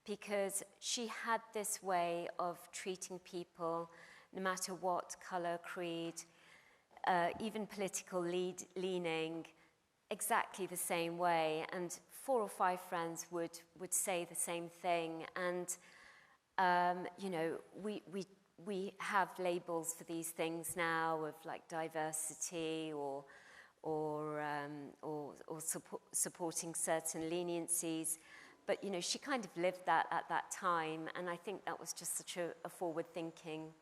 because she had this way of treating people, no matter what color, creed, even political leaning, exactly the same way. And 4 or 5 friends would say the same thing. And, you know, we have labels for these things now of like diversity or supporting certain leniencies. But, you know, she kind of lived that at that time, and I think that was just such a forward-thinking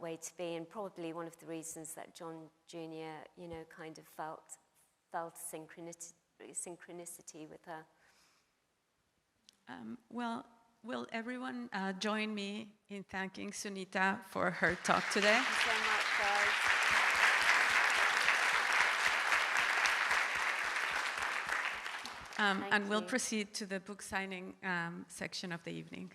way to be, and probably one of the reasons that John Jr., you know, kind of felt synchronicity with her. Well, will everyone join me in thanking Sunita for her talk today? Thank you so much, guys. And we'll proceed to the book signing section of the evening.